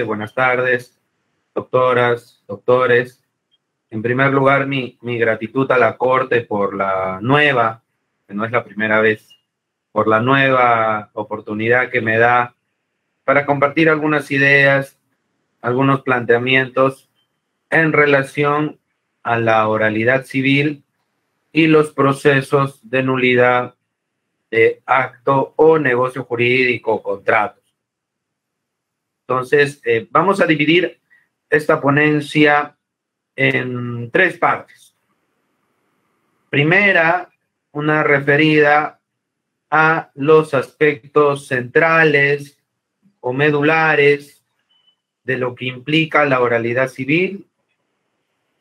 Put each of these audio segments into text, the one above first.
Buenas tardes, doctoras, doctores. En primer lugar, mi gratitud a la Corte por la nueva, que no es la primera vez, por la nueva oportunidad que me da para compartir algunas ideas, algunos planteamientos en relación a la oralidad civil y los procesos de nulidad de acto o negocio jurídico o contratos. Entonces, vamos a dividir esta ponencia en tres partes. Primera, una referida a los aspectos centrales o medulares de lo que implica la oralidad civil.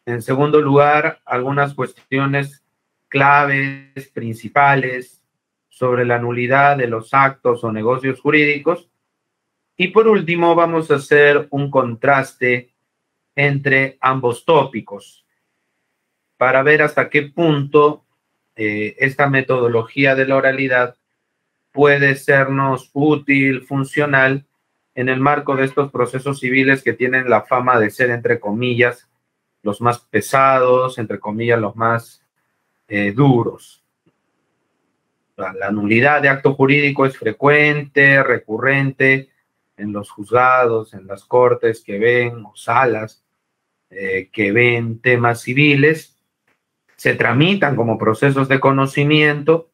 En segundo lugar, algunas cuestiones claves, principales, sobre la nulidad de los actos o negocios jurídicos. Y por último, vamos a hacer un contraste entre ambos tópicos para ver hasta qué punto esta metodología de la oralidad puede sernos útil, funcional, en el marco de estos procesos civiles que tienen la fama de ser, entre comillas, los más pesados, entre comillas, los más duros. La nulidad de acto jurídico es frecuente, recurrente en los juzgados, en las cortes que ven, o salas que ven temas civiles, se tramitan como procesos de conocimiento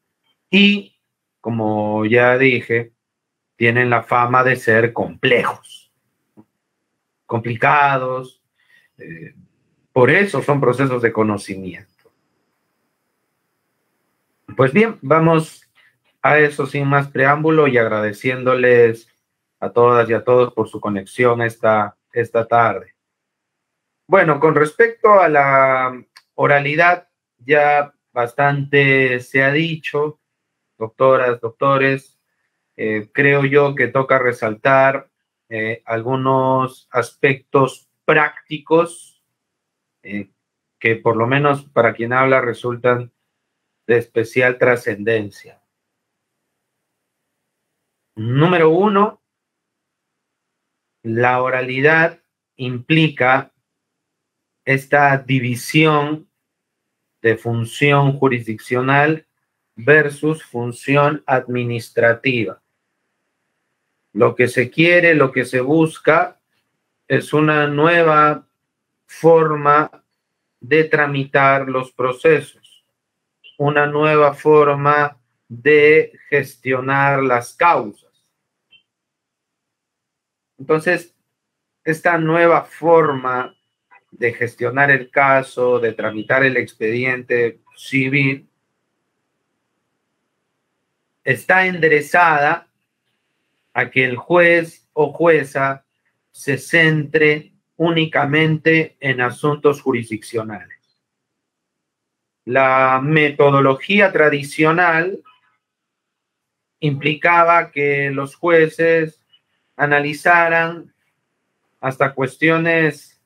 y, como ya dije, tienen la fama de ser complejos, complicados, por eso son procesos de conocimiento. Pues bien, vamos a eso sin más preámbulo y agradeciéndoles a todas y a todos por su conexión esta tarde. Bueno, con respecto a la oralidad, ya bastante se ha dicho, doctoras, doctores. Creo yo que toca resaltar algunos aspectos prácticos que por lo menos para quien habla resultan de especial trascendencia. Número uno, la oralidad implica esta división de función jurisdiccional versus función administrativa. Lo que se quiere, lo que se busca es una nueva forma de tramitar los procesos, una nueva forma de gestionar las causas. Entonces, esta nueva forma de gestionar el caso, de tramitar el expediente civil, está enderezada a que el juez o jueza se centre únicamente en asuntos jurisdiccionales. La metodología tradicional implicaba que los jueces analizaran hasta cuestiones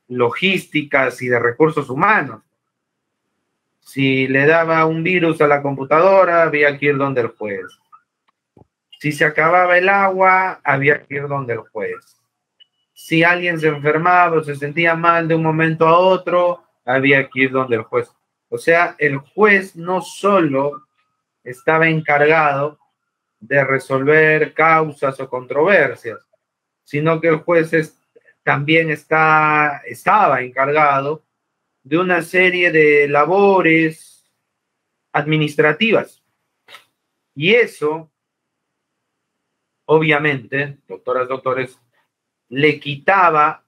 logísticas y de recursos humanos. Si le daba un virus a la computadora, había que ir donde el juez. Si se acababa el agua, había que ir donde el juez. Si alguien se enfermaba o se sentía mal de un momento a otro, había que ir donde el juez. O sea, el juez no solo estaba encargado de resolver causas o controversias, sino que el juez también estaba encargado de una serie de labores administrativas. Y eso, obviamente, doctoras, doctores, le quitaba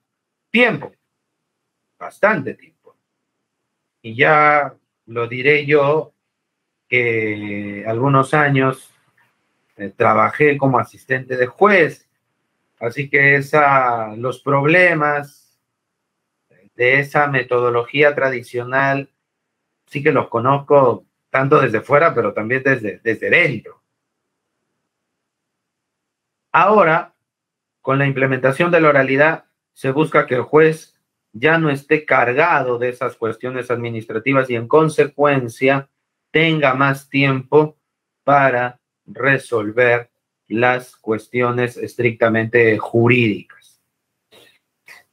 tiempo, bastante tiempo. Y ya lo diré yo, que algunos años trabajé como asistente de juez, así que los problemas de esa metodología tradicional sí que los conozco tanto desde fuera, pero también desde dentro. Ahora, con la implementación de la oralidad, se busca que el juez ya no esté cargado de esas cuestiones administrativas y en consecuencia tenga más tiempo para resolver las cuestiones estrictamente jurídicas.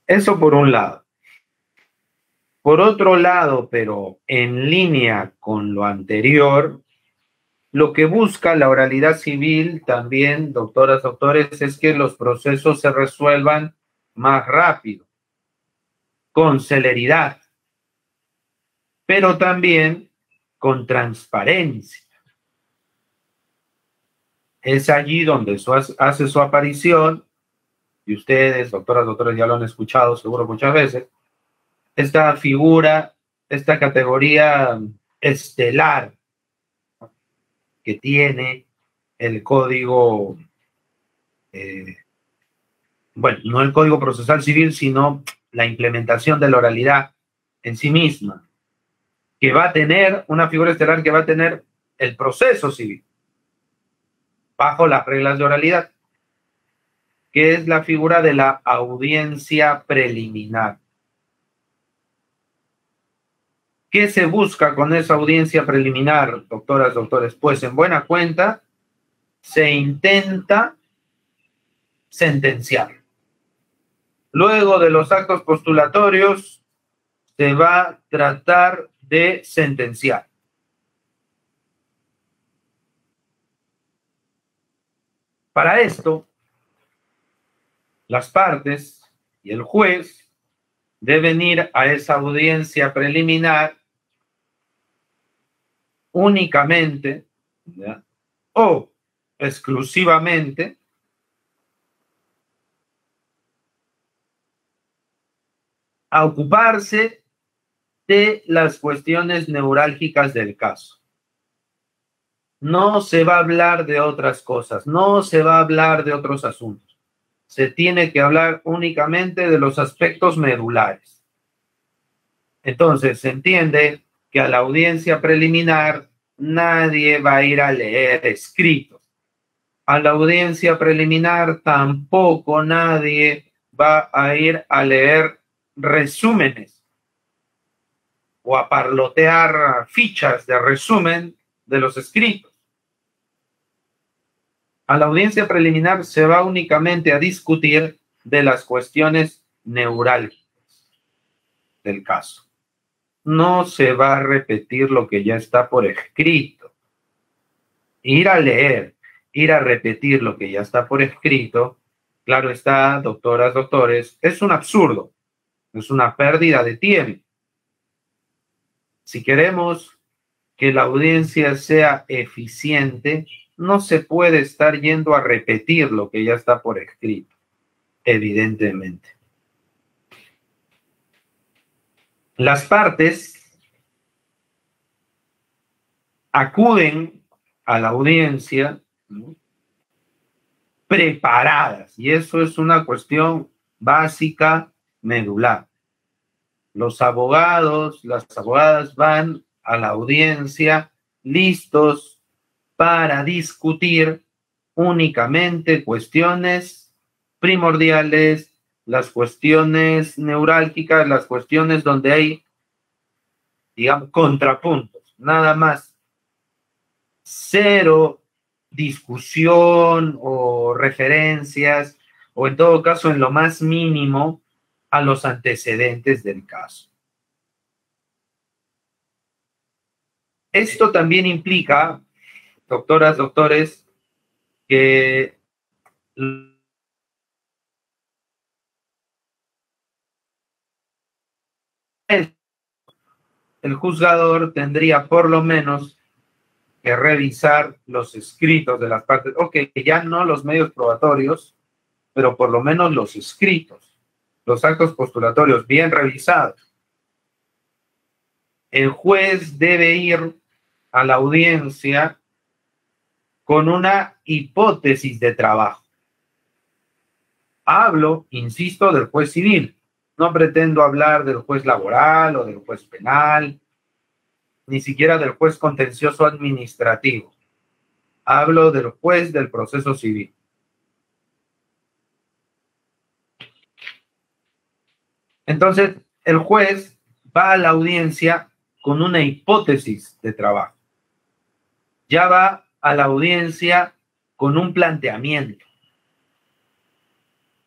Eso por un lado. Por otro lado, pero en línea con lo anterior, lo que busca la oralidad civil también, doctoras, doctores, es que los procesos se resuelvan más rápido, con celeridad, pero también con transparencia. Es allí donde hace su aparición, y ustedes, doctoras, doctores, ya lo han escuchado seguro muchas veces, esta figura, esta categoría estelar que tiene el código, bueno, no el Código Procesal Civil, sino la implementación de la oralidad en sí misma, que va a tener una figura estelar que va a tener el proceso civil bajo las reglas de oralidad, que es la figura de la audiencia preliminar. ¿Qué se busca con esa audiencia preliminar, doctoras, doctores? Pues en buena cuenta se intenta sentenciar. Luego de los actos postulatorios se va a tratar de sentenciar. Para esto, las partes y el juez deben ir a esa audiencia preliminar únicamente, ¿ya?, o exclusivamente a ocuparse de las cuestiones neurálgicas del caso. No se va a hablar de otras cosas, no se va a hablar de otros asuntos. Se tiene que hablar únicamente de los aspectos medulares. Entonces, se entiende que a la audiencia preliminar nadie va a ir a leer escritos. A la audiencia preliminar tampoco nadie va a ir a leer resúmenes o a parlotear fichas de resumen de los escritos. A la audiencia preliminar se va únicamente a discutir de las cuestiones neurálgicas del caso. No se va a repetir lo que ya está por escrito. Ir a leer, ir a repetir lo que ya está por escrito, claro está, doctoras, doctores, es un absurdo, es una pérdida de tiempo. Si queremos que la audiencia sea eficiente, no se puede estar yendo a repetir lo que ya está por escrito, evidentemente. Las partes acuden a la audiencia, ¿no?, preparadas, y eso es una cuestión básica, medular. Los abogados, las abogadas van a la audiencia listos para discutir únicamente cuestiones primordiales, las cuestiones neurálgicas, las cuestiones donde hay, digamos, contrapuntos, nada más. Cero discusión o referencias, o en todo caso, en lo más mínimo, a los antecedentes del caso. Esto también implica, doctoras, doctores, que el juzgador tendría por lo menos que revisar los escritos de las partes, ok, ya no los medios probatorios, pero por lo menos los escritos, los actos postulatorios bien revisados. El juez debe ir a la audiencia con una hipótesis de trabajo. Hablo, insisto, del juez civil. No pretendo hablar del juez laboral o del juez penal, ni siquiera del juez contencioso administrativo. Hablo del juez del proceso civil. Entonces, el juez va a la audiencia con una hipótesis de trabajo. Ya va a la audiencia con un planteamiento,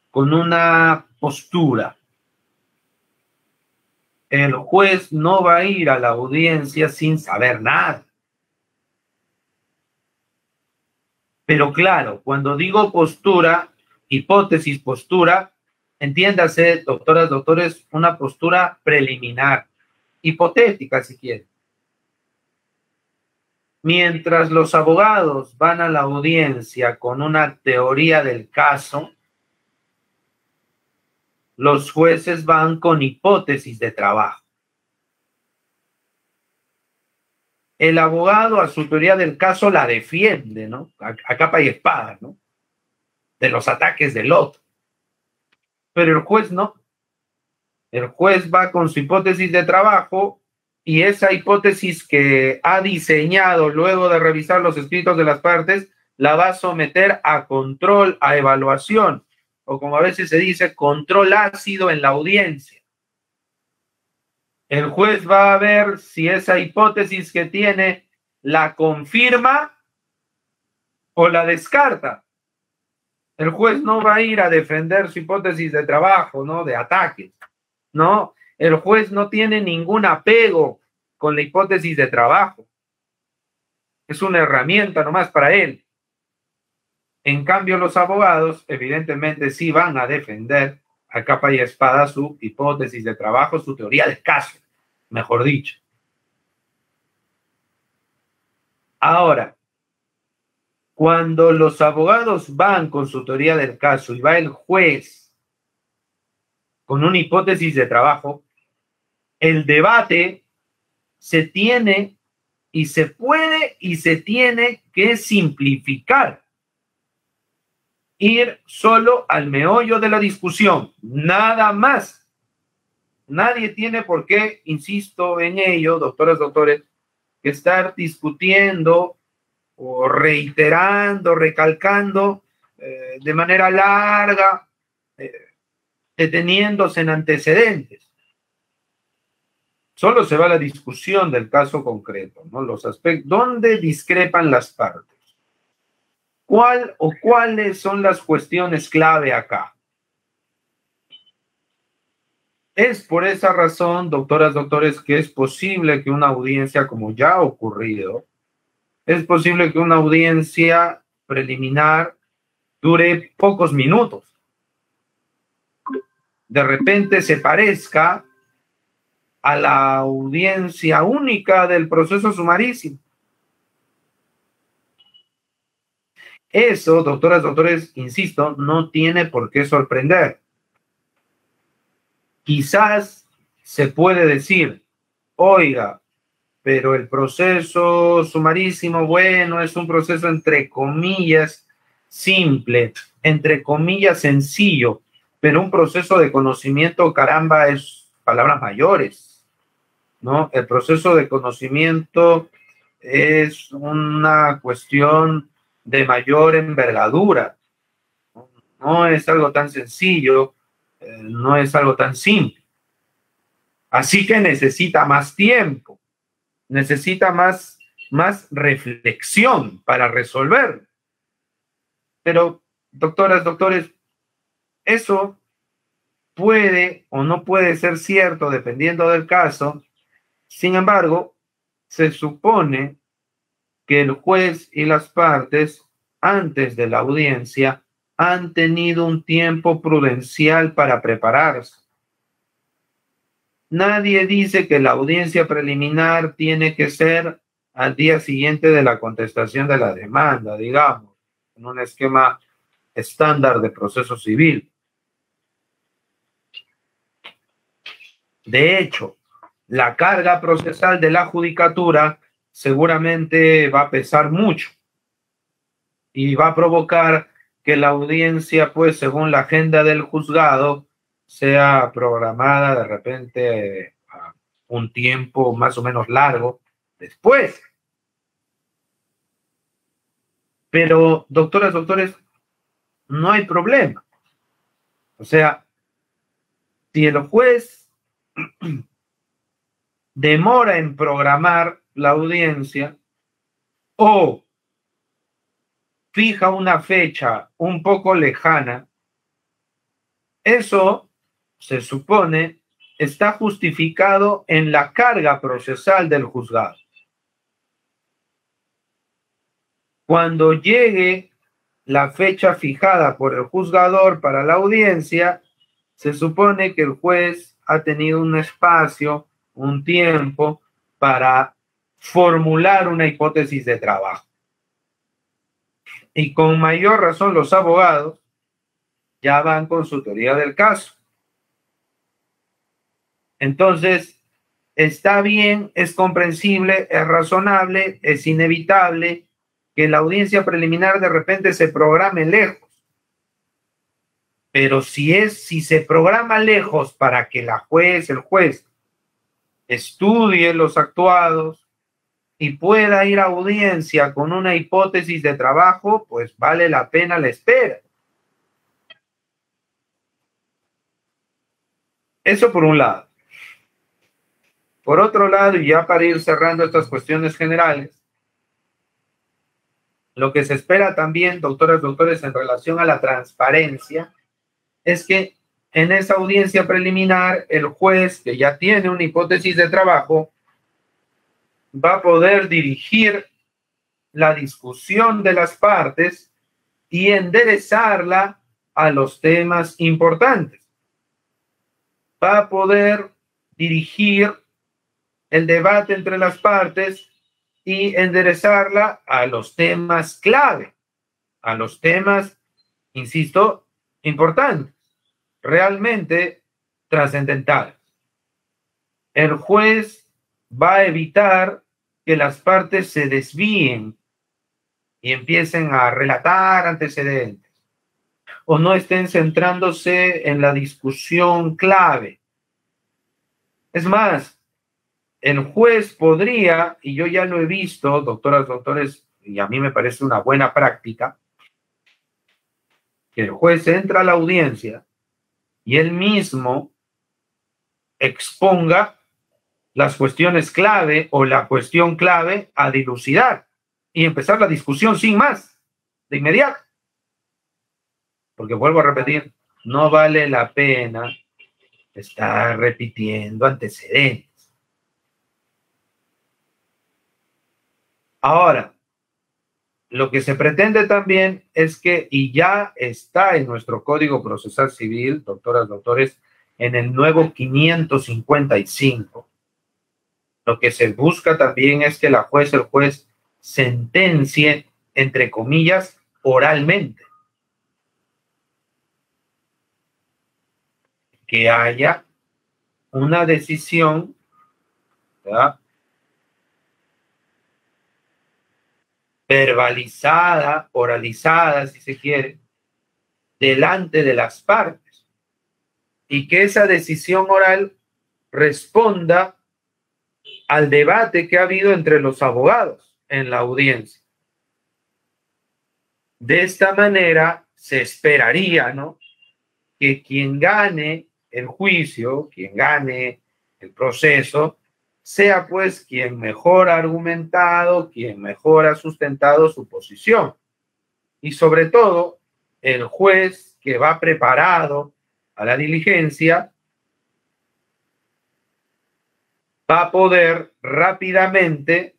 con una postura. el juez no va a ir a la audiencia sin saber nada. Pero claro, cuando digo postura, hipótesis, postura, entiéndase, doctoras, doctores, una postura preliminar, hipotética si quieren. Mientras los abogados van a la audiencia con una teoría del caso, los jueces van con hipótesis de trabajo. El abogado a su teoría del caso la defiende, ¿no? A capa y espada, ¿no? De los ataques del otro. Pero el juez no. El juez va con su hipótesis de trabajo y esa hipótesis que ha diseñado luego de revisar los escritos de las partes, la va a someter a control, a evaluación, o como a veces se dice, control ácido en la audiencia. El juez va a ver si esa hipótesis que tiene la confirma o la descarta. El juez no va a ir a defender su hipótesis de trabajo, ¿no? De ataques, ¿no? El juez no tiene ningún apego con la hipótesis de trabajo. Es una herramienta nomás para él. En cambio, los abogados, evidentemente, sí van a defender a capa y espada su hipótesis de trabajo, su teoría del caso, mejor dicho. Ahora, cuando los abogados van con su teoría del caso y va el juez con una hipótesis de trabajo, el debate se tiene y se puede y se tiene que simplificar. Ir solo al meollo de la discusión, nada más. Nadie tiene por qué, insisto en ello, doctoras, doctores, que estar discutiendo o reiterando, recalcando de manera larga, deteniéndose en antecedentes. Solo se va a la discusión del caso concreto, ¿no? Los aspectos, ¿dónde discrepan las partes? ¿Cuál o cuáles son las cuestiones clave acá? Es por esa razón, doctoras, doctores, que es posible que una audiencia, como ya ha ocurrido, es posible que una audiencia preliminar dure pocos minutos. De repente se parezca a la audiencia única del proceso sumarísimo. Eso, doctoras, doctores, insisto, no tiene por qué sorprender. Quizás se puede decir, oiga, pero el proceso sumarísimo, bueno, es un proceso entre comillas simple, entre comillas sencillo, pero un proceso de conocimiento, caramba, es palabras mayores, ¿no? El proceso de conocimiento es una cuestión de mayor envergadura. No es algo tan sencillo, no es algo tan simple. Así que necesita más tiempo, necesita más reflexión para resolver. Pero, doctoras, doctores, eso puede o no puede ser cierto dependiendo del caso. Sin embargo, se supone que el juez y las partes, antes de la audiencia, han tenido un tiempo prudencial para prepararse. Nadie dice que la audiencia preliminar tiene que ser al día siguiente de la contestación de la demanda, digamos, en un esquema estándar de proceso civil. De hecho, la carga procesal de la judicatura seguramente va a pesar mucho y va a provocar que la audiencia, pues, según la agenda del juzgado, sea programada de repente a un tiempo más o menos largo después. Pero, doctoras, doctores, no hay problema. O sea, si el juez demora en programar la audiencia o fija una fecha un poco lejana, eso se supone está justificado en la carga procesal del juzgado. Cuando llegue la fecha fijada por el juzgador para la audiencia, se supone que el juez ha tenido un espacio, un tiempo para formular una hipótesis de trabajo. Y con mayor razón los abogados ya van con su teoría del caso. Entonces, está bien, es comprensible, es razonable, es inevitable que la audiencia preliminar de repente se programe lejos. Pero si se programa lejos para que el juez estudie los actuados y pueda ir a audiencia con una hipótesis de trabajo, pues vale la pena la espera. Eso por un lado. Por otro lado, y ya para ir cerrando estas cuestiones generales, lo que se espera también, doctoras, doctores, en relación a la transparencia, es que en esa audiencia preliminar, el juez, que ya tiene una hipótesis de trabajo, va a poder dirigir la discusión de las partes y enderezarla a los temas importantes. Va a poder dirigir el debate entre las partes y enderezarla a los temas clave, a los temas, insisto, importantes, realmente trascendentales. El juez va a evitar que las partes se desvíen y empiecen a relatar antecedentes o no estén centrándose en la discusión clave. Es más, el juez podría, y yo ya lo he visto, doctoras, doctores, y a mí me parece una buena práctica, que el juez entra a la audiencia y él mismo exponga las cuestiones clave o la cuestión clave a dilucidar y empezar la discusión sin más, de inmediato. Porque vuelvo a repetir, no vale la pena estar repitiendo antecedentes. Ahora, lo que se pretende también es que, y ya está en nuestro Código Procesal Civil, doctoras, doctores, en el nuevo 555, lo que se busca también es que el juez sentencie, entre comillas, oralmente. Que haya una decisión, ¿verdad?, verbalizada, oralizada, si se quiere, delante de las partes, y que esa decisión oral responda al debate que ha habido entre los abogados en la audiencia. De esta manera se esperaría, ¿no?, que quien gane el juicio, quien gane el proceso, sea pues quien mejor ha argumentado, quien mejor ha sustentado su posición. Y sobre todo, el juez que va preparado a la diligencia va a poder rápidamente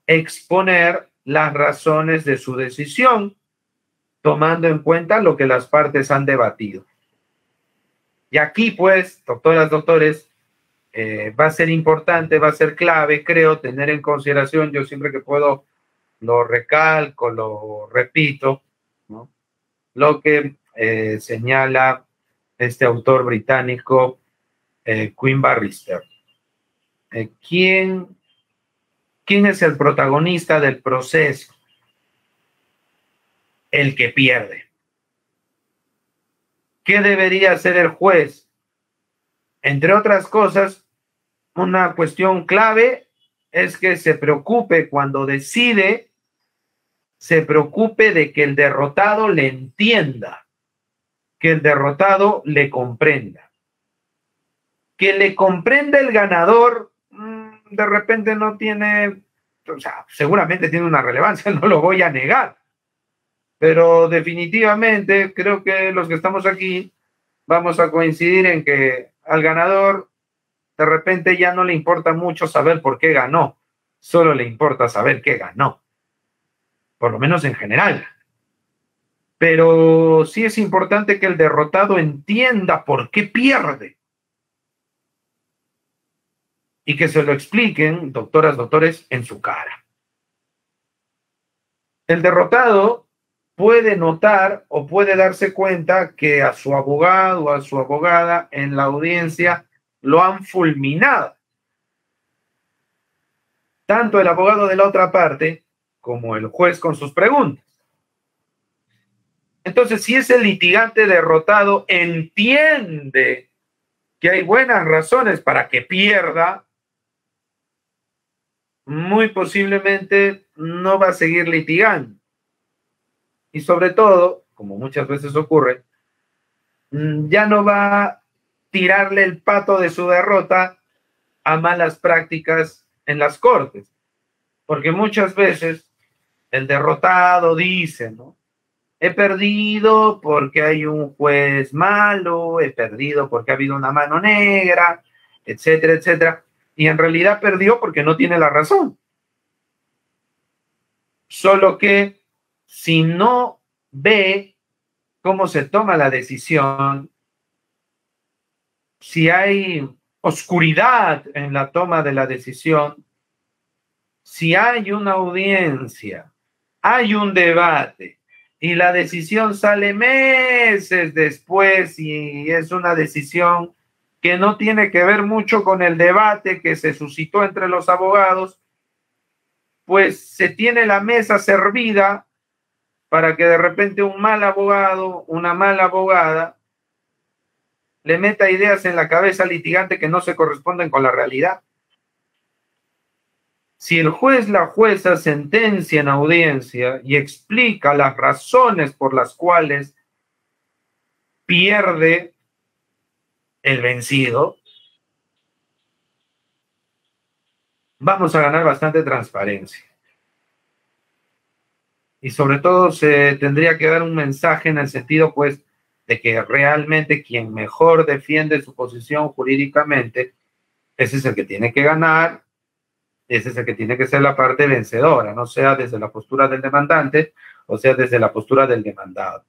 exponer las razones de su decisión, tomando en cuenta lo que las partes han debatido. Y aquí, pues, doctoras, doctores, va a ser importante, va a ser clave, creo, tener en consideración, yo siempre que puedo lo recalco, lo repito, ¿no?, lo que señala este autor británico, Quinn Barrister. ¿Quién es el protagonista del proceso? El que pierde. ¿Qué debería hacer el juez? Entre otras cosas, una cuestión clave es que se preocupe cuando decide, se preocupe de que el derrotado le entienda, que el derrotado le comprenda. Que le comprenda el ganador, de repente no tiene, o sea, seguramente tiene una relevancia, no lo voy a negar, pero definitivamente creo que los que estamos aquí vamos a coincidir en que al ganador de repente ya no le importa mucho saber por qué ganó, solo le importa saber qué ganó, por lo menos en general. Pero sí es importante que el derrotado entienda por qué pierde y que se lo expliquen, doctoras, doctores, en su cara. El derrotado puede notar o puede darse cuenta que a su abogado o a su abogada en la audiencia lo han fulminado. Tanto el abogado de la otra parte como el juez con sus preguntas. Entonces, si ese litigante derrotado entiende que hay buenas razones para que pierda, muy posiblemente no va a seguir litigando. Y sobre todo, como muchas veces ocurre, ya no va a tirarle el pato de su derrota a malas prácticas en las cortes. Porque muchas veces el derrotado dice, ¿no? He perdido porque hay un juez malo, he perdido porque ha habido una mano negra, etcétera, etcétera. Y en realidad perdió porque no tiene la razón. Solo que si no ve cómo se toma la decisión, si hay oscuridad en la toma de la decisión, si hay una audiencia, hay un debate y la decisión sale meses después y es una decisión que no tiene que ver mucho con el debate que se suscitó entre los abogados, pues se tiene la mesa servida para que de repente un mal abogado, una mala abogada, le meta ideas en la cabeza al litigante que no se corresponden con la realidad. Si el juez, la jueza sentencia en audiencia y explica las razones por las cuales pierde el vencido, vamos a ganar bastante transparencia. Y sobre todo se tendría que dar un mensaje en el sentido, pues, de que realmente quien mejor defiende su posición jurídicamente, ese es el que tiene que ganar, ese es el que tiene que ser la parte vencedora, no sea desde la postura del demandante o sea desde la postura del demandado.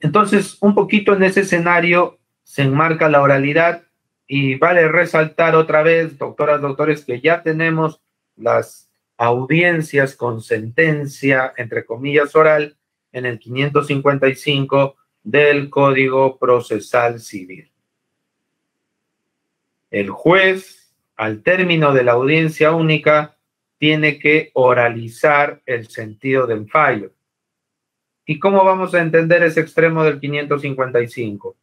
Entonces, un poquito en ese escenario se enmarca la oralidad y vale resaltar otra vez, doctoras, doctores, que ya tenemos las audiencias con sentencia, entre comillas, oral en el 555 del Código Procesal Civil. El juez, al término de la audiencia única, tiene que oralizar el sentido del fallo. ¿Y cómo vamos a entender ese extremo del 555?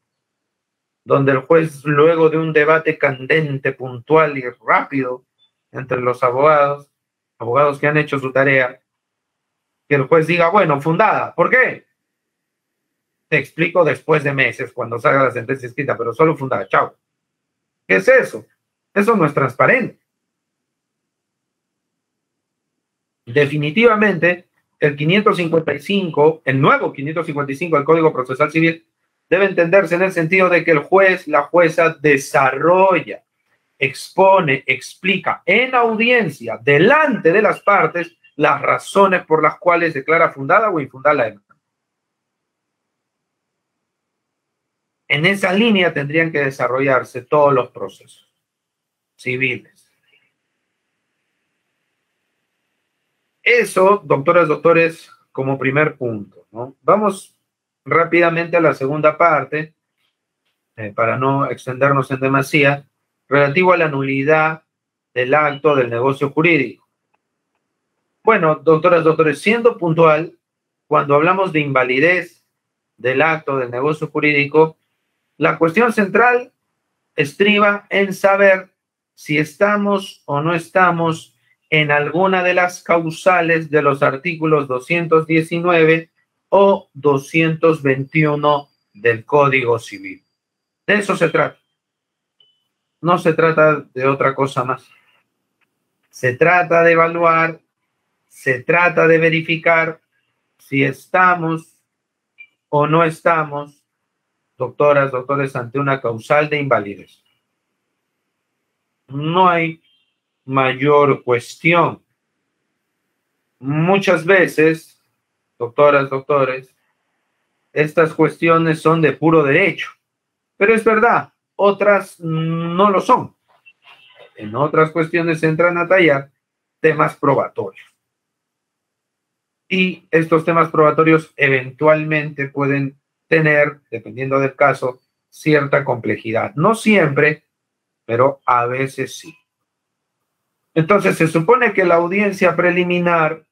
Donde el juez, luego de un debate candente, puntual y rápido entre los abogados que han hecho su tarea, que el juez diga, bueno, fundada. ¿Por qué? Te explico después de meses, cuando salga la sentencia escrita, pero solo fundada. Chao. ¿Qué es eso? Eso no es transparente. Definitivamente, el 555, el nuevo 555 del Código Procesal Civil, debe entenderse en el sentido de que el juez, la jueza desarrolla, expone, explica en audiencia, delante de las partes, las razones por las cuales declara fundada o infundada la demanda. En esa línea tendrían que desarrollarse todos los procesos civiles. Eso, doctoras, doctores, como primer punto, ¿no? Vamos rápidamente a la segunda parte, para no extendernos en demasía, relativo a la nulidad del acto del negocio jurídico. Bueno, doctoras, doctores, siendo puntual, cuando hablamos de invalidez del acto del negocio jurídico, la cuestión central estriba en saber si estamos o no estamos en alguna de las causales de los artículos 219 o 221 del Código Civil. De eso se trata. No se trata de otra cosa más. Se trata de evaluar, se trata de verificar si estamos o no estamos doctoras, doctores, ante una causal de invalidez. No hay mayor cuestión. Muchas veces, doctoras, doctores, estas cuestiones son de puro derecho, pero es verdad, otras no lo son. En otras cuestiones entran a tallar temas probatorios. Y estos temas probatorios eventualmente pueden tener, dependiendo del caso, cierta complejidad. No siempre, pero a veces sí. Entonces, se supone que la audiencia preliminar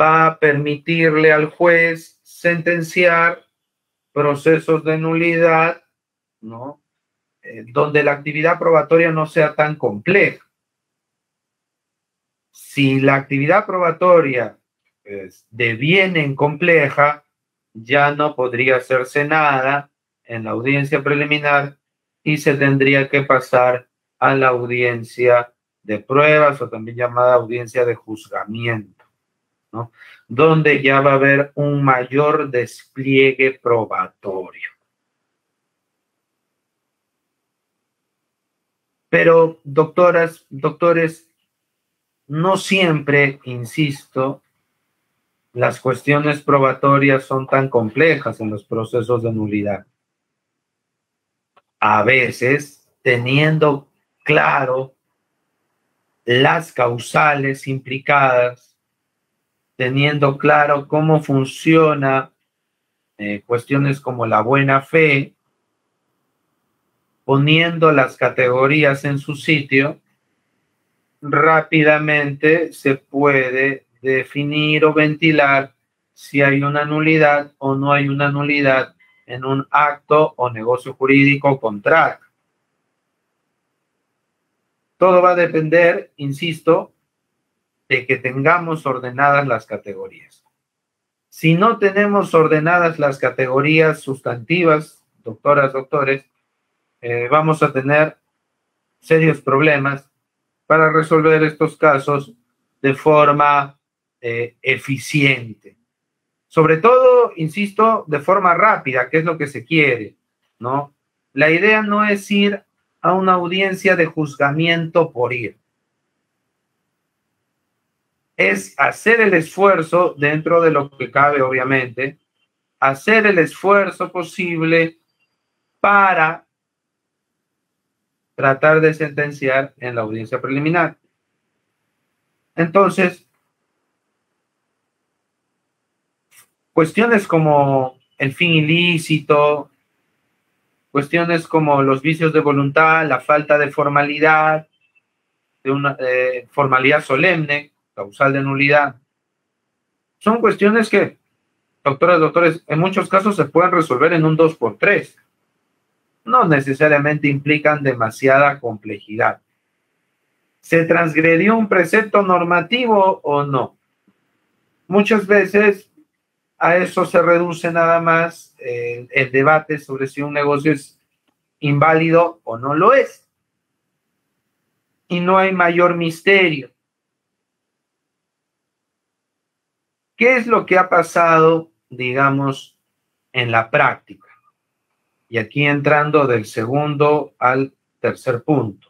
va a permitirle al juez sentenciar procesos de nulidad, ¿no? Donde la actividad probatoria no sea tan compleja. Si la actividad probatoria deviene en compleja, ya no podría hacerse nada en la audiencia preliminar y se tendría que pasar a la audiencia de pruebas, o también llamada audiencia de juzgamiento, ¿no? Donde ya va a haber un mayor despliegue probatorio. Pero, doctoras, doctores, no siempre, insisto, las cuestiones probatorias son tan complejas en los procesos de nulidad. A veces, teniendo claro las causales implicadas, teniendo claro cómo funciona cuestiones como la buena fe, poniendo las categorías en su sitio, rápidamente se puede definir o ventilar si hay una nulidad o no hay una nulidad en un acto o negocio jurídico contrario. Todo va a depender, insisto, de que tengamos ordenadas las categorías. Si no tenemos ordenadas las categorías sustantivas, doctoras, doctores, vamos a tener serios problemas para resolver estos casos de forma eficiente. Sobre todo, insisto, de forma rápida, que es lo que se quiere, ¿no? La idea no es ir a una audiencia de juzgamiento por ir. Es hacer el esfuerzo, dentro de lo que cabe, obviamente, hacer el esfuerzo posible para tratar de sentenciar en la audiencia preliminar. Entonces, cuestiones como el fin ilícito, cuestiones como los vicios de voluntad, la falta de formalidad, de una formalidad solemne, causal de nulidad, son cuestiones que, doctoras, doctores, en muchos casos se pueden resolver en un 2x3. No necesariamente implican demasiada complejidad. ¿Se transgredió un precepto normativo o no? Muchas veces a eso se reduce nada más el debate sobre si un negocio es inválido o no lo es. Y no hay mayor misterio. ¿Qué es lo que ha pasado, digamos, en la práctica? Y aquí entrando del segundo al tercer punto.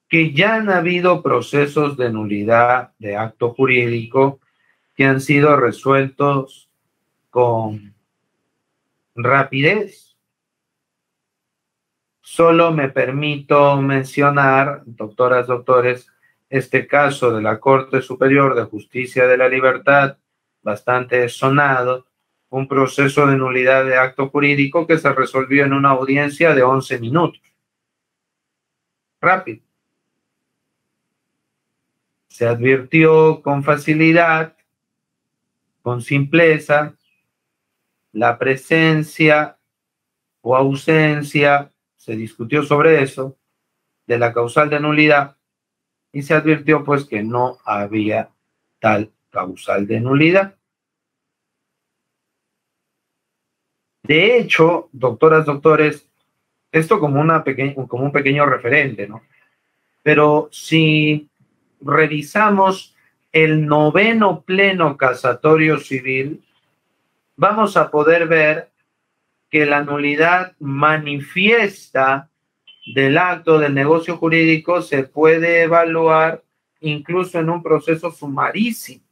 Que ya han habido procesos de nulidad de acto jurídico que han sido resueltos con rapidez. Solo me permito mencionar, doctoras, doctores, este caso de la Corte Superior de Justicia de la Libertad, bastante sonado, un proceso de nulidad de acto jurídico que se resolvió en una audiencia de 11 minutos. Rápido. Se advirtió con facilidad, con simpleza, la presencia o ausencia, se discutió sobre eso, de la causal de nulidad, y se advirtió pues que no había tal causal de nulidad. De hecho, doctoras, doctores, esto como un pequeño referente, ¿no? Pero si revisamos el 9º pleno casatorio civil, vamos a poder ver que la nulidad manifiesta del acto del negocio jurídico se puede evaluar incluso en un proceso sumarísimo.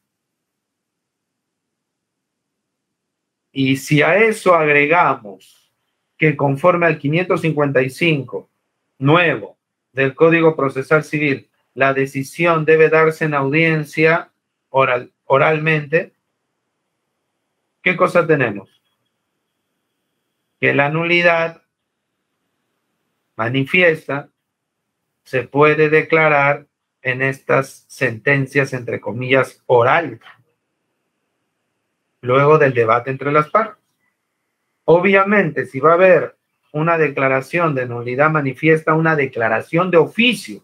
Y si a eso agregamos que conforme al 555 nuevo del Código Procesal Civil, la decisión debe darse en audiencia oralmente, ¿qué cosa tenemos? Que la nulidad manifiesta se puede declarar en estas sentencias, entre comillas, orales, luego del debate entre las partes. Obviamente, si va a haber una declaración de nulidad manifiesta, una declaración de oficio,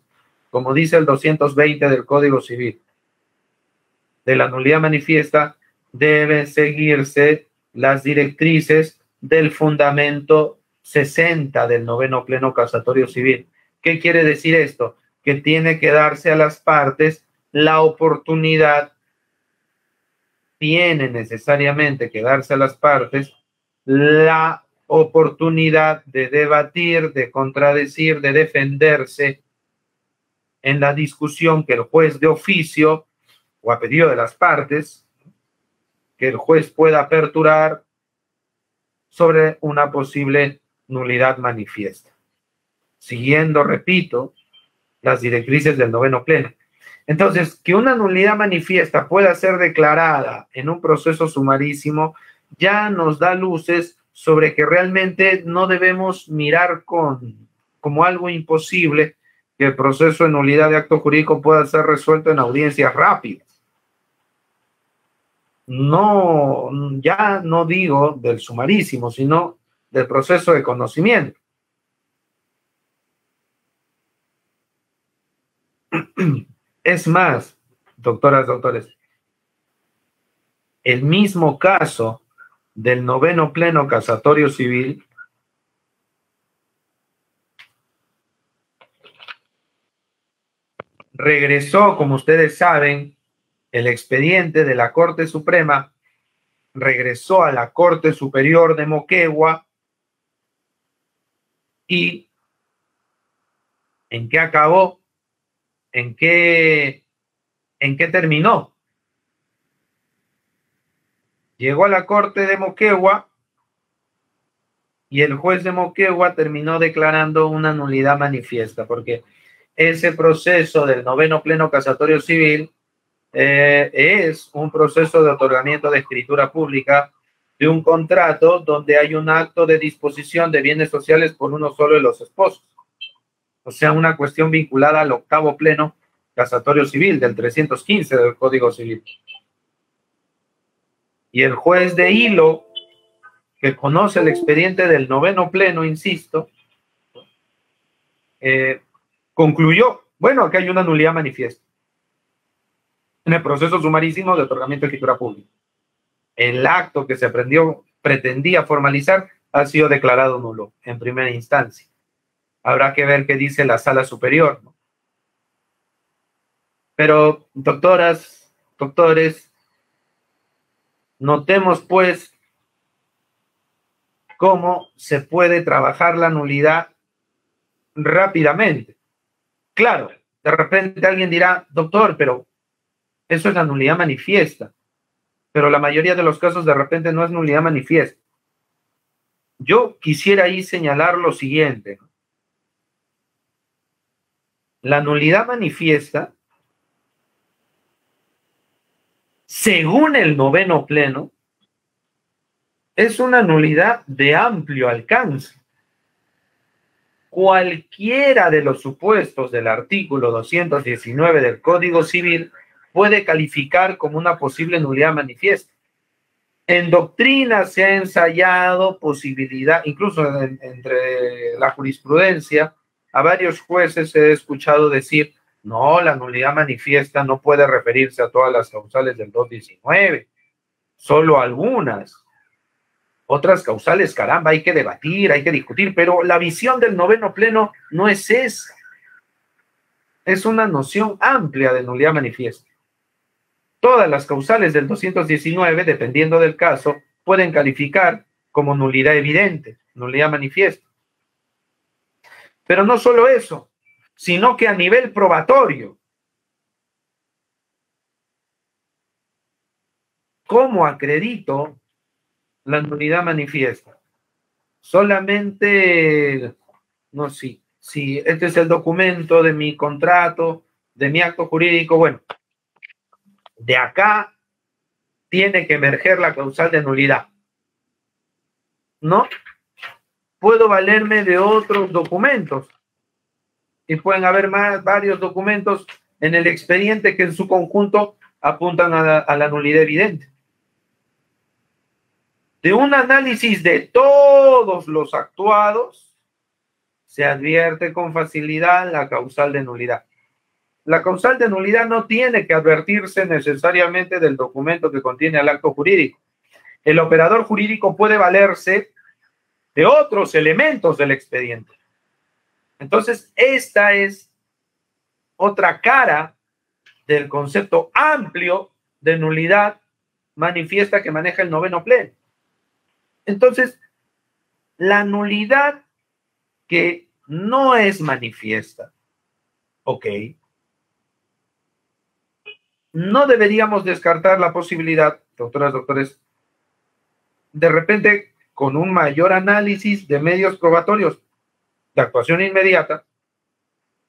como dice el 220 del Código Civil, de la nulidad manifiesta, deben seguirse las directrices del fundamento 60 del noveno pleno casatorio civil. ¿Qué quiere decir esto? Que tiene que darse a las partes la oportunidad, tiene necesariamente que darse a las partes la oportunidad de debatir, de contradecir, de defenderse en la discusión que el juez de oficio o a pedido de las partes, que el juez pueda aperturar sobre una posible nulidad manifiesta, siguiendo, repito, las directrices del noveno pleno. Entonces, que una nulidad manifiesta pueda ser declarada en un proceso sumarísimo ya nos da luces sobre que realmente no debemos mirar como algo imposible que el proceso de nulidad de acto jurídico pueda ser resuelto en audiencias rápidas. No, ya no digo del sumarísimo, sino del proceso de conocimiento. Es más, doctoras, doctores, el mismo caso del noveno pleno casatorio civil regresó, como ustedes saben, el expediente de la Corte Suprema, regresó a la Corte Superior de Moquegua. ¿Y en qué acabó? ¿En qué terminó? Llegó a la Corte de Moquegua y el juez de Moquegua terminó declarando una nulidad manifiesta, porque ese proceso del noveno pleno casatorio civil es un proceso de otorgamiento de escritura pública de un contrato donde hay un acto de disposición de bienes sociales por uno solo de los esposos. O sea, una cuestión vinculada al octavo pleno casatorio civil del 315 del Código Civil. Y el juez de hilo, que conoce el expediente del noveno pleno, insisto, concluyó, bueno, aquí hay una nulidad manifiesta en el proceso sumarísimo de otorgamiento de escritura pública. El acto que se pretendía formalizar ha sido declarado nulo en primera instancia. Habrá que ver qué dice la sala superior, ¿no? Pero, doctoras, doctores, notemos pues cómo se puede trabajar la nulidad rápidamente. Claro, de repente alguien dirá, doctor, pero eso es la nulidad manifiesta. Pero la mayoría de los casos de repente no es nulidad manifiesta. Yo quisiera ahí señalar lo siguiente. La nulidad manifiesta, según el noveno pleno, es una nulidad de amplio alcance. Cualquiera de los supuestos del artículo 219 del Código Civil puede calificar como una posible nulidad manifiesta. En doctrina se ha ensayado posibilidad, incluso entre la jurisprudencia, a varios jueces he escuchado decir, no, la nulidad manifiesta no puede referirse a todas las causales del 219, solo algunas. Otras causales, caramba, hay que debatir, hay que discutir, pero la visión del noveno pleno no es esa. Es una noción amplia de nulidad manifiesta. Todas las causales del 219, dependiendo del caso, pueden calificar como nulidad evidente, nulidad manifiesta. Pero no solo eso, sino que a nivel probatorio, ¿cómo acredito la nulidad manifiesta? Solamente, no sé, si este es el documento de mi contrato, de mi acto jurídico, bueno, de acá tiene que emerger la causal de nulidad, ¿no? Puedo valerme de otros documentos y pueden haber varios documentos en el expediente que en su conjunto apuntan a la nulidad evidente. De un análisis de todos los actuados, se advierte con facilidad la causal de nulidad. La causal de nulidad no tiene que advertirse necesariamente del documento que contiene el acto jurídico. El operador jurídico puede valerse de otros elementos del expediente. Entonces, esta es otra cara del concepto amplio de nulidad manifiesta que maneja el noveno pleno. Entonces, la nulidad que no es manifiesta, ok, no deberíamos descartar la posibilidad, doctoras, doctores, de repente con un mayor análisis de medios probatorios de actuación inmediata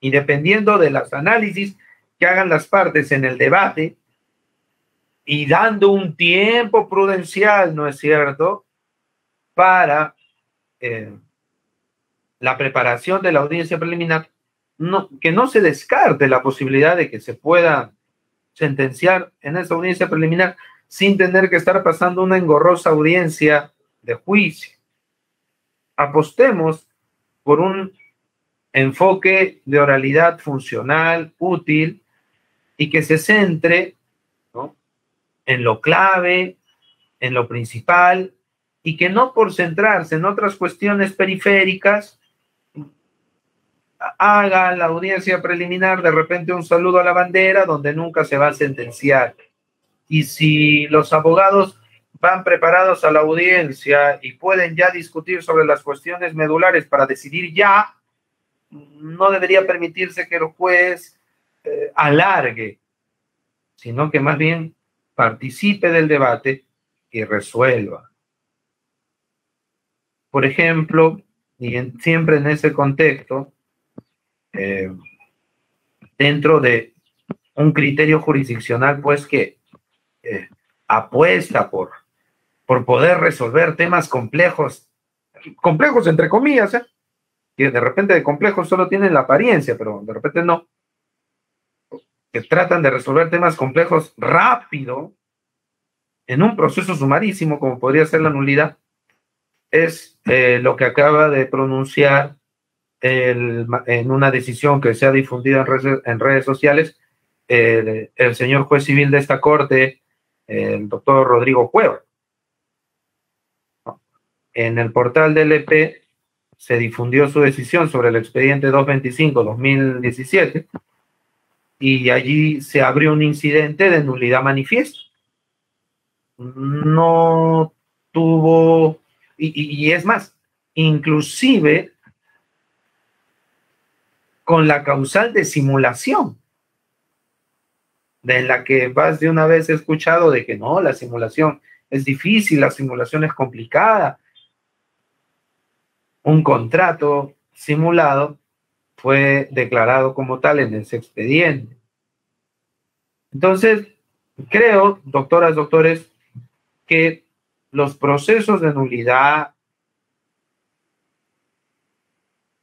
y dependiendo de los análisis que hagan las partes en el debate y dando un tiempo prudencial, ¿no es cierto?, para la preparación de la audiencia preliminar, que no se descarte la posibilidad de que se pueda sentenciar en esa audiencia preliminar sin tener que estar pasando una engorrosa audiencia de juicio. Apostemos por un enfoque de oralidad funcional, útil, y que se centre, ¿no?, en lo clave, en lo principal, y que no por centrarse en otras cuestiones periféricas, haga la audiencia preliminar de repente un saludo a la bandera donde nunca se va a sentenciar. Y si los abogados van preparados a la audiencia y pueden ya discutir sobre las cuestiones medulares para decidir ya, no debería permitirse que el juez alargue, sino que más bien participe del debate y resuelva. Por ejemplo, y siempre en ese contexto, dentro de un criterio jurisdiccional, pues que apuesta por poder resolver temas complejos entre comillas, que de repente de complejos solo tienen la apariencia, pero de repente no, que tratan de resolver temas complejos rápido en un proceso sumarísimo, como podría ser la nulidad, es lo que acaba de pronunciar en una decisión que se ha difundido en redes sociales el señor juez civil de esta corte, el doctor Rodrigo Cueva. En el portal del EP se difundió su decisión sobre el expediente 225-2017 y allí se abrió un incidente de nulidad manifiesta. No tuvo, y es más, inclusive con la causal de simulación, de la que más de una vez he escuchado de que no, la simulación es difícil, la simulación es complicada. Un contrato simulado fue declarado como tal en ese expediente. Entonces, creo, doctoras, doctores, que los procesos de nulidad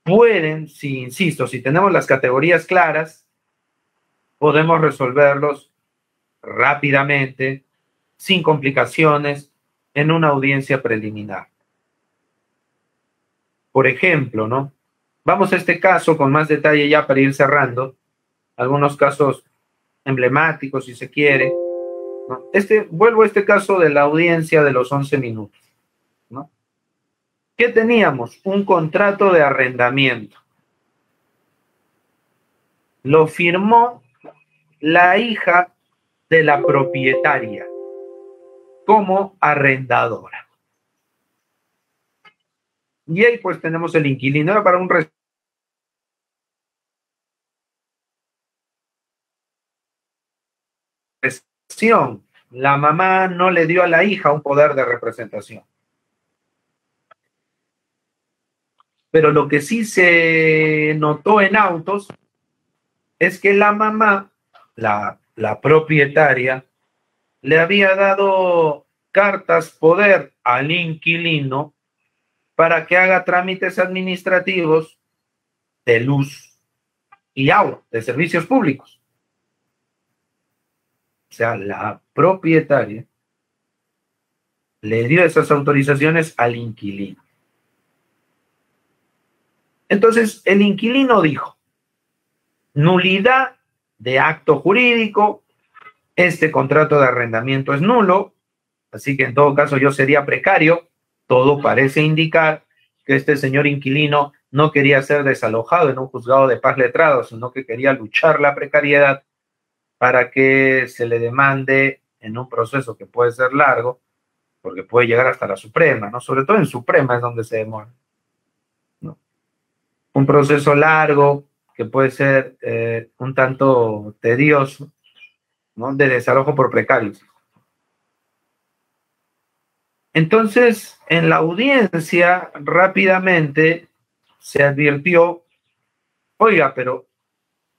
pueden, si insisto, si tenemos las categorías claras, podemos resolverlos rápidamente, sin complicaciones, en una audiencia preliminar. Por ejemplo, ¿no? Vamos a este caso con más detalle ya para ir cerrando. Algunos casos emblemáticos, si se quiere, ¿no? Vuelvo a este caso de la audiencia de los 11 minutos, ¿no? ¿Qué teníamos? Un contrato de arrendamiento. Lo firmó la hija de la propietaria como arrendadora. Y ahí pues tenemos el inquilino. Era para un representación. La mamá no le dio a la hija un poder de representación. Pero lo que sí se notó en autos es que la mamá, la propietaria, le había dado cartas poder al inquilino para que haga trámites administrativos de luz y agua, de servicios públicos. O sea, la propietaria le dio esas autorizaciones al inquilino. Entonces, el inquilino dijo, nulidad de acto jurídico, este contrato de arrendamiento es nulo, así que en todo caso yo sería precario. Todo parece indicar que este señor inquilino no quería ser desalojado en un juzgado de paz letrado, sino que quería luchar la precariedad para que se le demande en un proceso que puede ser largo, porque puede llegar hasta la Suprema, ¿no? Sobre todo en Suprema es donde se demora, ¿no? Un proceso largo que puede ser un tanto tedioso, ¿no? De desalojo por precarios. Entonces, en la audiencia rápidamente se advirtió, oiga, pero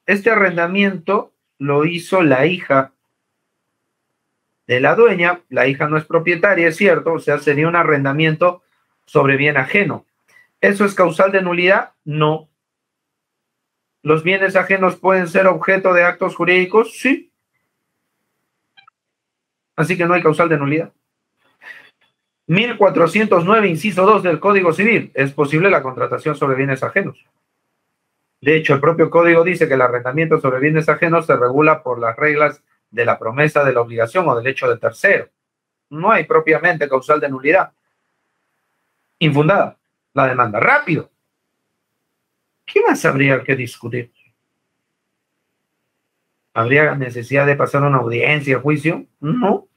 este arrendamiento lo hizo la hija de la dueña, la hija no es propietaria, es cierto, o sea, sería un arrendamiento sobre bien ajeno. ¿Eso es causal de nulidad? No. ¿Los bienes ajenos pueden ser objeto de actos jurídicos? Sí. Así que no hay causal de nulidad. 1409, inciso 2 del Código Civil. Es posible la contratación sobre bienes ajenos. De hecho, el propio código dice que el arrendamiento sobre bienes ajenos se regula por las reglas de la promesa de la obligación o del hecho de tercero. No hay propiamente causal de nulidad. Infundada la demanda. Rápido. ¿Qué más habría que discutir? ¿Habría necesidad de pasar una audiencia, juicio? No.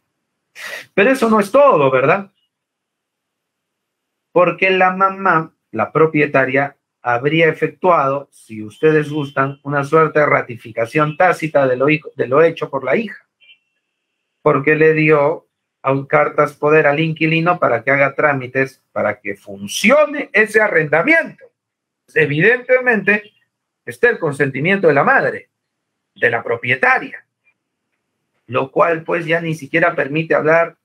Pero eso no es todo, ¿verdad? Porque la mamá, la propietaria, habría efectuado, si ustedes gustan, una suerte de ratificación tácita de lo hecho por la hija, porque le dio cartas poder al inquilino para que haga trámites para que funcione ese arrendamiento. Evidentemente está el consentimiento de la madre, de la propietaria, lo cual pues ya ni siquiera permite hablar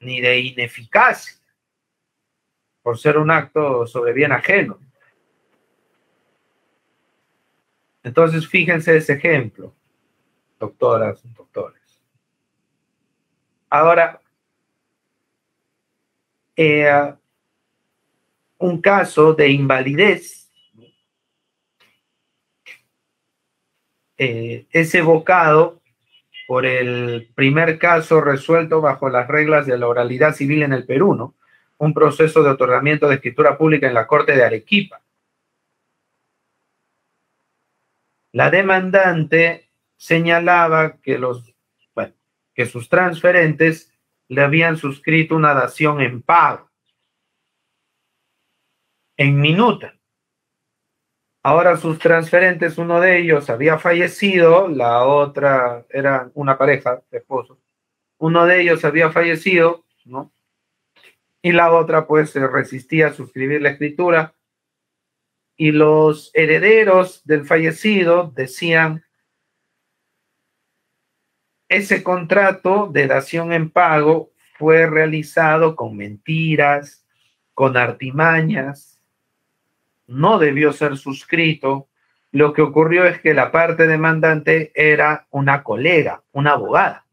ni de ineficacia por ser un acto sobre bien ajeno. Entonces, fíjense ese ejemplo, doctoras, doctores. Ahora, un caso de invalidez es evocado por el primer caso resuelto bajo las reglas de la oralidad civil en el Perú, ¿no? Un proceso de otorgamiento de escritura pública en la Corte de Arequipa. La demandante señalaba que que sus transferentes le habían suscrito una dación en pago, en minuta. Ahora sus transferentes, uno de ellos había fallecido, la otra era una pareja de esposos. Uno de ellos había fallecido, ¿no? Y la otra pues se resistía a suscribir la escritura. Y los herederos del fallecido decían, ese contrato de dación en pago fue realizado con mentiras, con artimañas, no debió ser suscrito. Lo que ocurrió es que la parte demandante era una colega, una abogada.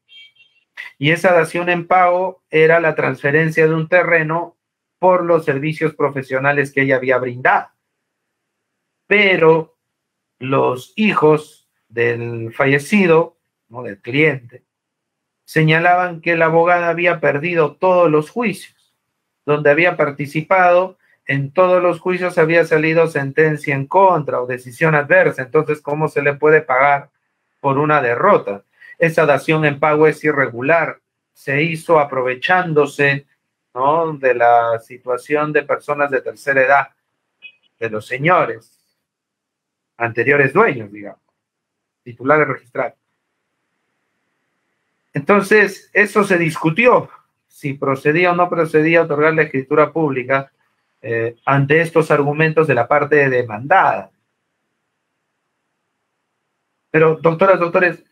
Y esa dación en pago era la transferencia de un terreno por los servicios profesionales que ella había brindado. Pero los hijos del fallecido, ¿no?, del cliente, señalaban que la abogada había perdido todos los juicios, donde había participado. En todos los juicios había salido sentencia en contra o decisión adversa. Entonces, ¿cómo se le puede pagar por una derrota? Esa dación en pago es irregular. Se hizo aprovechándose, ¿no? De la situación de personas de tercera edad, de los señores, anteriores dueños, digamos, titulares registrados. Entonces, eso se discutió, si procedía o no procedía a otorgar la escritura pública ante estos argumentos de la parte demandada. Pero, doctoras, doctores,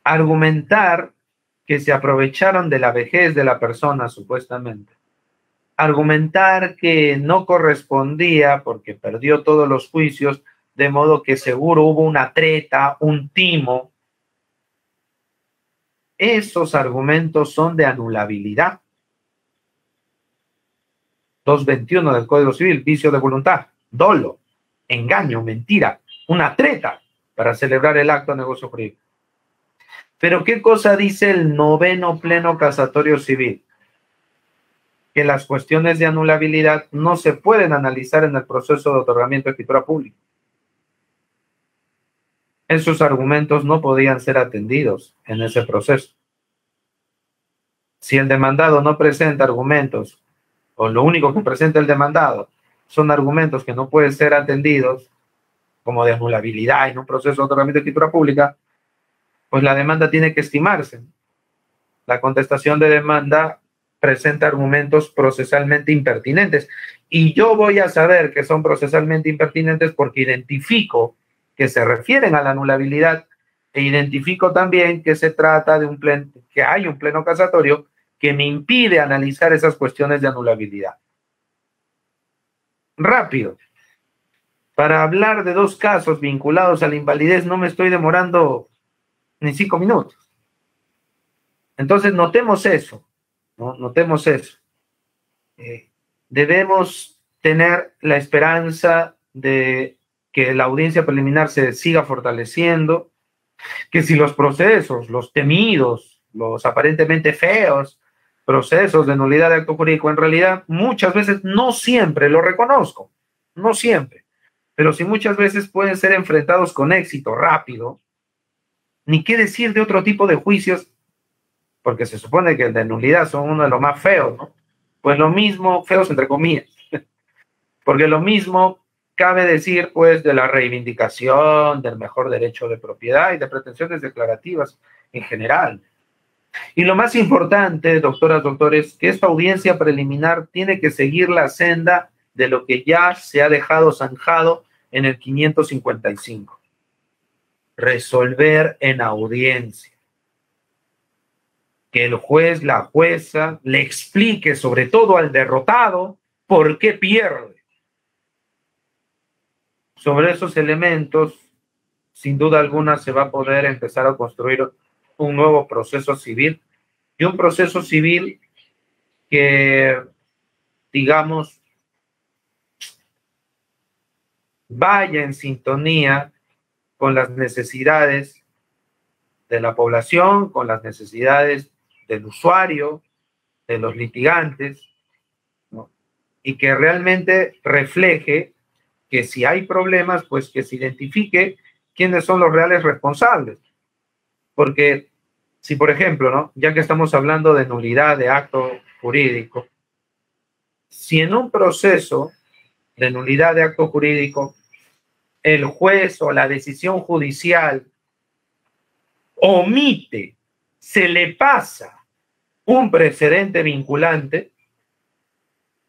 argumentar que se aprovecharon de la vejez de la persona, supuestamente, argumentar que no correspondía porque perdió todos los juicios, de modo que seguro hubo una treta, un timo, esos argumentos son de anulabilidad. 221 del Código Civil, vicio de voluntad, dolo, engaño, mentira, una treta para celebrar el acto de negocio jurídico. Pero ¿qué cosa dice el 9º pleno casatorio civil? Que las cuestiones de anulabilidad no se pueden analizar en el proceso de otorgamiento de escritura pública. Esos argumentos no podían ser atendidos en ese proceso. Si el demandado no presenta argumentos, o lo único que presenta el demandado son argumentos que no pueden ser atendidos, como de anulabilidad en un proceso de otorgamiento de escritura pública, pues la demanda tiene que estimarse. La contestación de demanda presenta argumentos procesalmente impertinentes. Y yo voy a saber que son procesalmente impertinentes porque identifico que se refieren a la anulabilidad e identifico también que se trata de que hay un pleno casatorio que me impide analizar esas cuestiones de anulabilidad. Rápido. Para hablar de 2 casos vinculados a la invalidez no me estoy demorando ni 5 minutos. Entonces, notemos eso, ¿no? Notemos eso. Debemos tener la esperanza de que la audiencia preliminar se siga fortaleciendo, que si los procesos, los temidos, los aparentemente feos procesos de nulidad de acto jurídico, en realidad muchas veces, no siempre, lo reconozco, no siempre, pero sí muchas veces pueden ser enfrentados con éxito rápido, ni qué decir de otro tipo de juicios, porque se supone que el de nulidad son uno de los más feos, ¿no? Pues lo mismo, feos entre comillas, porque lo mismo cabe decir, pues, de la reivindicación, del mejor derecho de propiedad y de pretensiones declarativas en general. Y lo más importante, doctoras, doctores, que esta audiencia preliminar tiene que seguir la senda de lo que ya se ha dejado zanjado en el 555. Resolver en audiencia. Que el juez, la jueza, le explique, sobre todo al derrotado, por qué pierde. Sobre esos elementos, sin duda alguna, se va a poder empezar a construir un nuevo proceso civil, y un proceso civil que, digamos, vaya en sintonía con las necesidades de la población, con las necesidades del usuario, de los litigantes, ¿no? Y que realmente refleje que si hay problemas, pues que se identifique quiénes son los reales responsables. Porque si, por ejemplo, ¿no? Ya que estamos hablando de nulidad de acto jurídico, si en un proceso de nulidad de acto jurídico el juez o la decisión judicial omite, se le pasa un precedente vinculante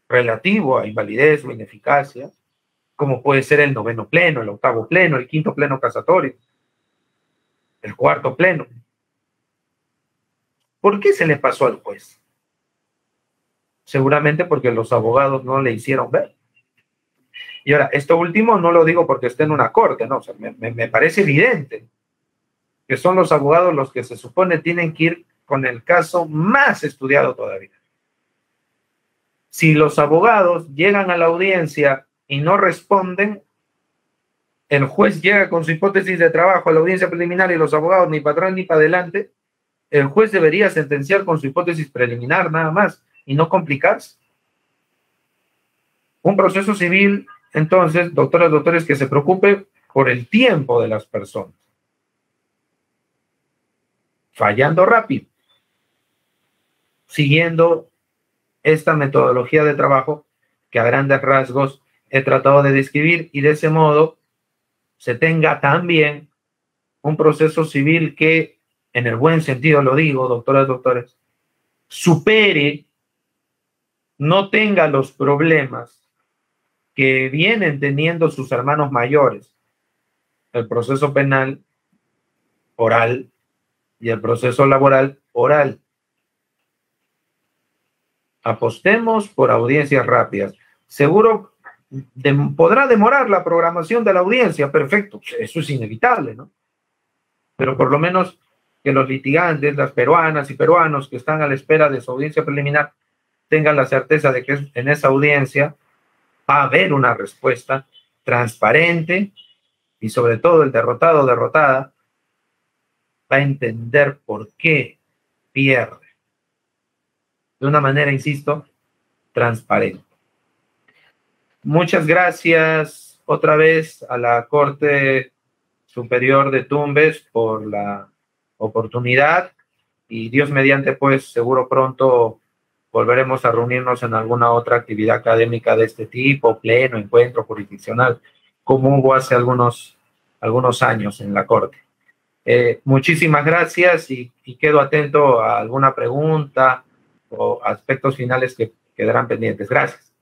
relativo a invalidez o ineficacia, como puede ser el 9º pleno, el 8º pleno, el 5º pleno casatorio, el 4º pleno. ¿Por qué se le pasó al juez? Seguramente porque los abogados no le hicieron ver. Y ahora, esto último no lo digo porque esté en una corte, no, o sea, me parece evidente que son los abogados los que se supone tienen que ir con el caso más estudiado todavía. Si los abogados llegan a la audiencia y no responden, el juez llega con su hipótesis de trabajo a la audiencia preliminar y los abogados ni para atrás ni para adelante, el juez debería sentenciar con su hipótesis preliminar nada más y no complicarse. Un proceso civil, entonces, doctoras, doctores, que se preocupe por el tiempo de las personas. Fallando rápido. siguiendo esta metodología de trabajo que a grandes rasgos he tratado de describir, y de ese modo se tenga también un proceso civil que, en el buen sentido lo digo, doctoras, doctores, supere, no tenga los problemas que vienen teniendo sus hermanos mayores, el proceso penal oral y el proceso laboral oral. Apostemos por audiencias rápidas. Seguro podrá demorar la programación de la audiencia, perfecto, eso es inevitable, ¿no? Pero por lo menos que los litigantes, las peruanas y peruanos que están a la espera de su audiencia preliminar, tengan la certeza de que en esa audiencia va a haber una respuesta transparente, y sobre todo el derrotado o derrotada va a entender por qué pierde. De una manera, insisto, transparente. Muchas gracias otra vez a la Corte Superior de Tumbes por la oportunidad, y Dios mediante, pues seguro pronto volveremos a reunirnos en alguna otra actividad académica de este tipo, pleno, encuentro jurisdiccional, como hubo hace algunos años en la Corte. Muchísimas gracias, y quedo atento a alguna pregunta o aspectos finales que quedarán pendientes. Gracias.